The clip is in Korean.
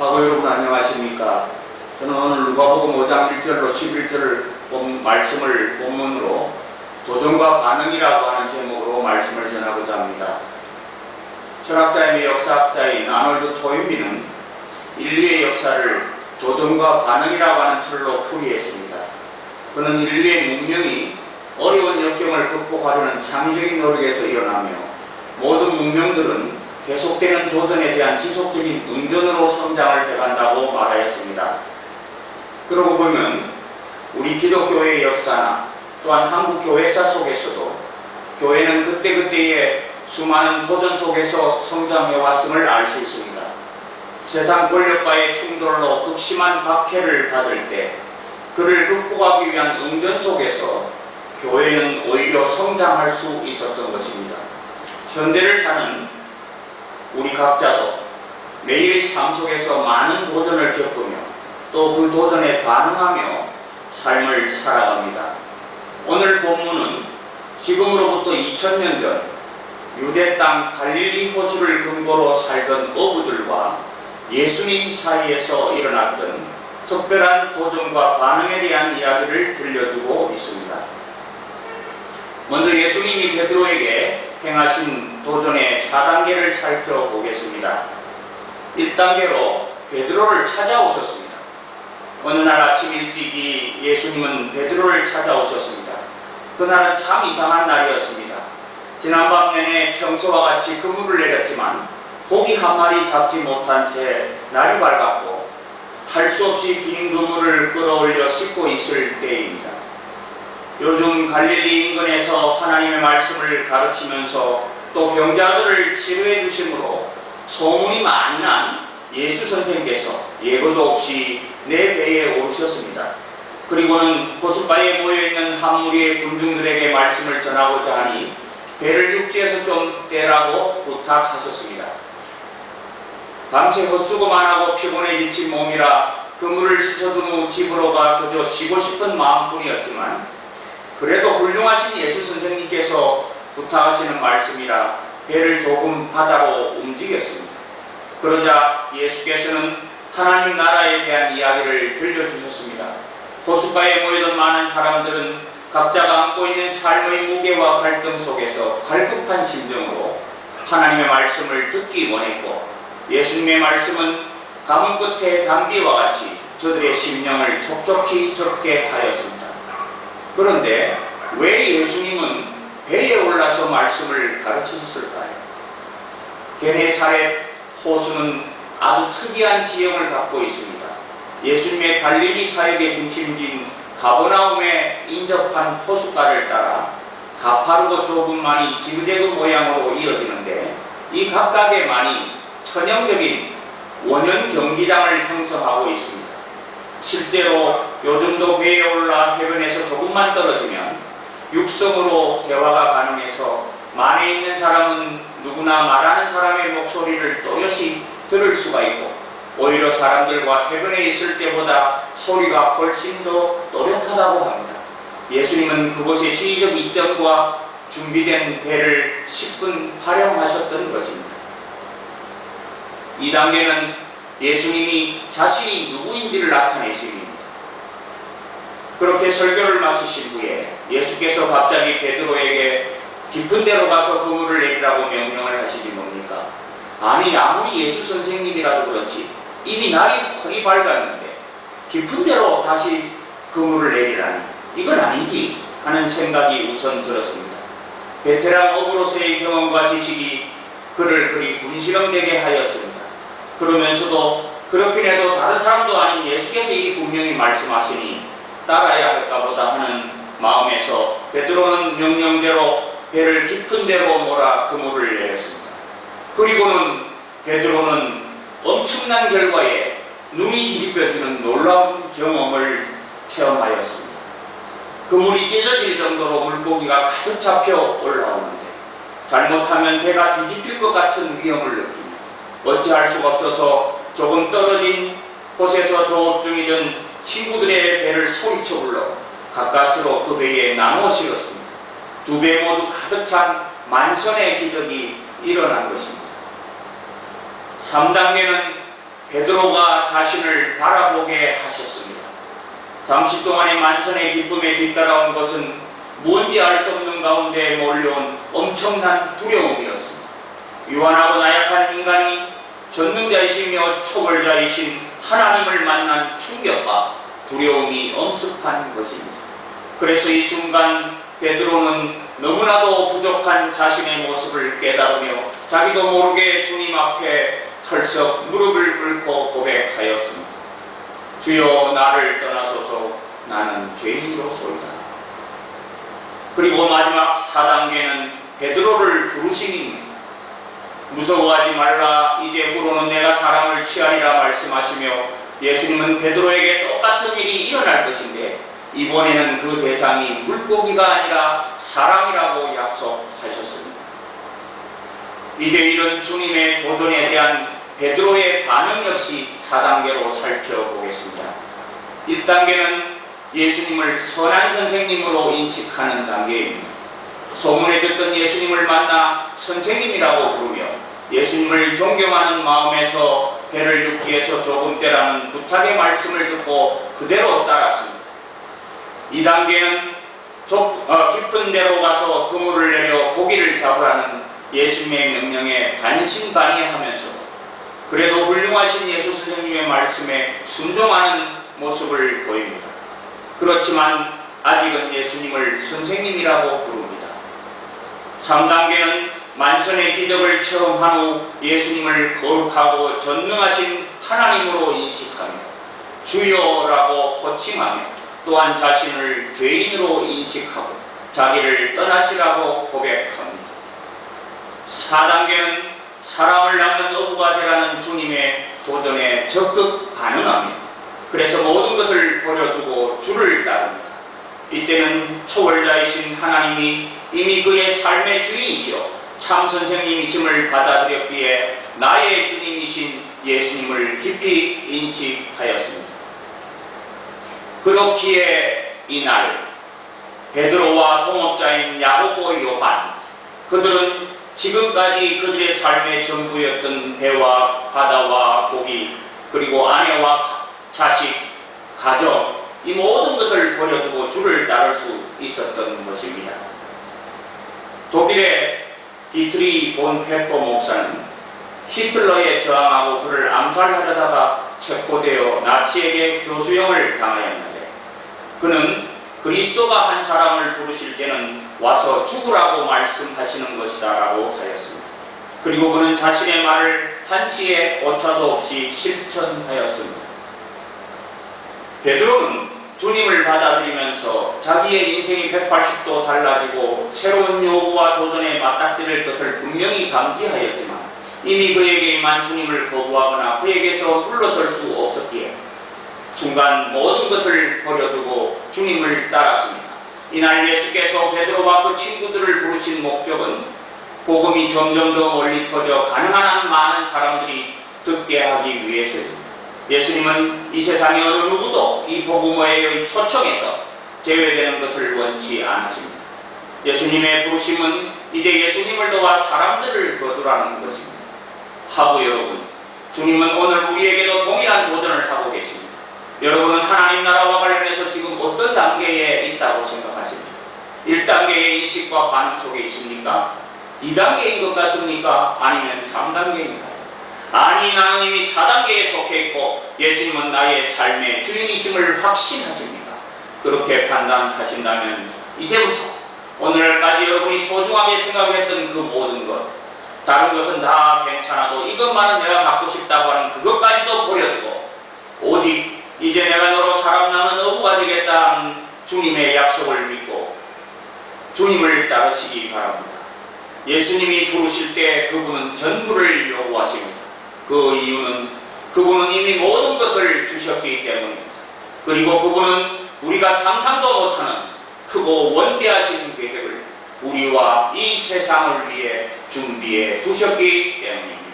하고 여러분 안녕하십니까? 저는 오늘 누가복음 5장 1절로 11절 말씀을 본문으로 도전과 반응이라고 하는 제목으로 말씀을 전하고자 합니다. 철학자이며 역사학자인 아놀드 토인비는 인류의 역사를 도전과 반응이라고 하는 틀로 풀이했습니다. 그는 인류의 문명이 어려운 역경을 극복하려는 창의적인 노력에서 일어나며 모든 문명들은 계속되는 도전에 대한 지속적인 응전으로 성장을 해간다고 말하였습니다. 그러고 보면 우리 기독교회의 역사나 또한 한국 교회사 속에서도 교회는 그때그때의 수많은 도전 속에서 성장해왔음을 알 수 있습니다. 세상 권력과의 충돌로 극심한 박해를 받을 때 그를 극복하기 위한 응전 속에서 교회는 오히려 성장할 수 있었던 것입니다. 현대를 사는 우리 각자도 매일의 삶 속에서 많은 도전을 겪으며 또 그 도전에 반응하며 삶을 살아갑니다. 오늘 본문은 지금으로부터 2000년 전 유대 땅 갈릴리 호수를 근거로 살던 어부들과 예수님 사이에서 일어났던 특별한 도전과 반응에 대한 이야기를 들려주고 있습니다. 먼저 예수님이 베드로에게 행하신 도전의 4단계를 살펴보겠습니다. 1단계로 베드로를 찾아오셨습니다. 어느 날 아침 일찍이 예수님은 베드로를 찾아오셨습니다. 그날은 참 이상한 날이었습니다. 지난밤 내내 평소와 같이 그물을 내렸지만 고기 한 마리 잡지 못한 채 날이 밝았고 할 수 없이 빈 그물을 끌어올려 씻고 있을 때입니다. 요즘 갈릴리 인근에서 하나님의 말씀을 가르치면서 또 병자들을 치료해 주심으로 소문이 많이 난 예수 선생께서 예고도 없이 내 배에 오르셨습니다. 그리고는 호숫가에 모여있는 한 무리의 군중들에게 말씀을 전하고자 하니 배를 육지에서 좀 떼라고 부탁하셨습니다. 밤새 헛수고만 하고 피곤해 지친 몸이라 그물을 씻어둔 후 집으로 가 그저 쉬고 싶은 마음뿐이었지만 그래도 훌륭하신 예수 선생님께서 부탁하시는 말씀이라 배를 조금 바다로 움직였습니다. 그러자 예수께서는 하나님 나라에 대한 이야기를 들려주셨습니다. 호숫가에 모이던 많은 사람들은 각자가 안고 있는 삶의 무게와 갈등 속에서 갈급한 심정으로 하나님의 말씀을 듣기 원했고 예수님의 말씀은 가문 끝의 단비와 같이 저들의 심령을 촉촉히 적게 하였습니다. 그런데 왜 예수님은 배에 올라서 말씀을 가르치셨을까요? 게네사렛 호수는 아주 특이한 지형을 갖고 있습니다. 예수님의 갈릴리 사역의 중심지인 가버나움에 인접한 호숫가를 따라 가파르고 좁은 만이 지그재그 모양으로 이어지는데 이 각각의 만이 천연적인 원형 경기장을 형성하고 있습니다. 실제로 요즘도 배에 올라 해변에서 조금만 떨어지면 육성으로 대화가 가능해서 만에 있는 사람은 누구나 말하는 사람의 목소리를 또렷이 들을 수가 있고 오히려 사람들과 해변에 있을 때보다 소리가 훨씬 더 또렷하다고 합니다. 예수님은 그곳의 지리적 이점과 준비된 배를 10분 활용하셨던 것입니다. 2단계는 예수님이 자신이 누구인지를 나타내십니다. 그렇게 설교를 마치신 후에 예수께서 갑자기 베드로에게 깊은 데로 가서 그물을 내리라고 명령을 하시지 뭡니까? 아니 아무리 예수 선생님이라도 그렇지 이미 날이 훤히 밝았는데 깊은 데로 다시 그물을 내리라니 이건 아니지 하는 생각이 우선 들었습니다. 베테랑 어부로서의 경험과 지식이 그를 그리 군시렁대게 하였습니다. 그러면서도 그렇긴 해도 다른 사람도 아닌 예수께서 이 분명히 말씀하시니 따라야 할까 보다 하는 마음에서 베드로는 명령대로 배를 깊은 데로 몰아 그물을 내렸습니다. 그리고는 베드로는 엄청난 결과에 눈이 뒤집혀지는 놀라운 경험을 체험하였습니다. 그물이 찢어질 정도로 물고기가 가득 잡혀 올라오는데 잘못하면 배가 뒤집힐 것 같은 위험을 느끼며 어찌할 수가 없어서 조금 떨어진 곳에서 조업 중이던 친구들의 배를 소리쳐 불러 가까스로 그 배에 나누어 실었습니다. 두 배 모두 가득 찬 만선의 기적이 일어난 것입니다. 3단계는 베드로가 자신을 바라보게 하셨습니다. 잠시 동안의 만선의 기쁨에 뒤따라온 것은 뭔지 알 수 없는 가운데 몰려온 엄청난 두려움이었습니다. 유한하고 나약한 인간이 전능자이시며 초월자이신 하나님을 만난 충격과 두려움이 엄습한 것입니다. 그래서 이 순간 베드로는 너무나도 부족한 자신의 모습을 깨달으며 자기도 모르게 주님 앞에 털썩 무릎을 꿇고 고백하였습니다. 주여, 나를 떠나소서, 나는 죄인이로소이다. 그리고 마지막 4단계는 베드로를 부르심입니다. 무서워하지 말라, 이제 후로는 내가 사람을 취하리라 말씀하시며 예수님은 베드로에게 똑같은 일이 일어날 것인데 이번에는 그 대상이 물고기가 아니라 사람이라고 약속하셨습니다. 이제 이런 주님의 도전에 대한 베드로의 반응 역시 4단계로 살펴보겠습니다. 1단계는 예수님을 선한 선생님으로 인식하는 단계입니다. 소문에 듣던 예수님을 만나 선생님이라고 부르며 예수님을 존경하는 마음에서 배를 줍기에서 조금 떼라는 부탁의 말씀을 듣고 그대로 따랐습니다. 2단계는 깊은 데로 가서 그물을 내려 고기를 잡으라는 예수님의 명령에 반신반의하면서 그래도 훌륭하신 예수 선생님의 말씀에 순종하는 모습을 보입니다. 그렇지만 아직은 예수님을 선생님이라고 부릅니다. 3단계는 만선의 기적을 체험한 후 예수님을 거룩하고 전능하신 하나님으로 인식하며 주여라고 호칭하며 또한 자신을 죄인으로 인식하고 자기를 떠나시라고 고백합니다. 4단계는 사람을 낚는 어부가 되라는 주님의 도전에 적극 반응합니다. 그래서 모든 것을 버려두고 주를 따릅니다. 이때는 초월자이신 하나님이 이미 그의 삶의 주인이시오 참 선생님이심을 받아들였기에 나의 주님이신 예수님을 깊이 인식하였습니다. 그렇기에 이날 베드로와 동업자인 야고보, 요한, 그들은 지금까지 그들의 삶의 전부였던 배와 바다와 고기 그리고 아내와 자식, 가정, 이 모든 것을 버려두고 주를 따를 수 있었던 것입니다. 독일의 디트리 본 회포 목사는 히틀러에 저항하고 그를 암살하려다가 체포되어 나치에게 교수형을 당하였는데 그는 그리스도가 한 사람을 부르실 때는 와서 죽으라고 말씀하시는 것이다 라고 하였습니다. 그리고 그는 자신의 말을 한치의 오차도 없이 실천하였습니다. 베드로는 주님을 받아들이면서 자기의 인생이 180도 달라지고 새로운 요구와 도전에 맞닥뜨릴 것을 분명히 감지하였지만 이미 그에게 임한 주님을 거부하거나 그에게서 물러설 수 없었기에 순간 모든 것을 버려두고 주님을 따랐습니다. 이날 예수께서 베드로와 그 친구들을 부르신 목적은 복음이 점점 더 멀리 퍼져 가능한 한 많은 사람들이 듣게 하기 위해서입니다. 예수님은 이 세상의 어느 누구도 이 복음의 초청에서 제외되는 것을 원치 않으십니다. 예수님의 부르심은 이제 예수님을 도와 사람들을 거두라는 것입니다. 하부 여러분, 주님은 오늘 우리에게도 동일한 도전을 하고 계십니다. 여러분은 하나님 나라와 관련해서 지금 어떤 단계에 있다고 생각하십니까? 1단계의 인식과 반응 속에 있습니까? 2단계인 것 같습니까? 아니면 3단계인가요? 아니, 나는 이미 4단계에 속해 있고 예수님은 나의 삶의 주인이심을 확신하십니까? 그렇게 판단하신다면 이제부터 오늘까지 여러분이 소중하게 생각했던 그 모든 것, 다른 것은 다 괜찮아도 이것만은 내가 갖고 싶다고 하는 그것까지도 버려두고 오직 이제 내가 너로 사람 나는 어부가 되겠다는 주님의 약속을 믿고 주님을 따르시기 바랍니다. 예수님이 부르실 때 그분은 전부를 요구하십니다. 그 이유는 그분은 이미 모든 것을 주셨기 때문입니다. 그리고 그분은 우리가 상상도 못하는 크고 원대하신 계획을 우리와 이 세상을 위해 준비해 두셨기 때문입니다.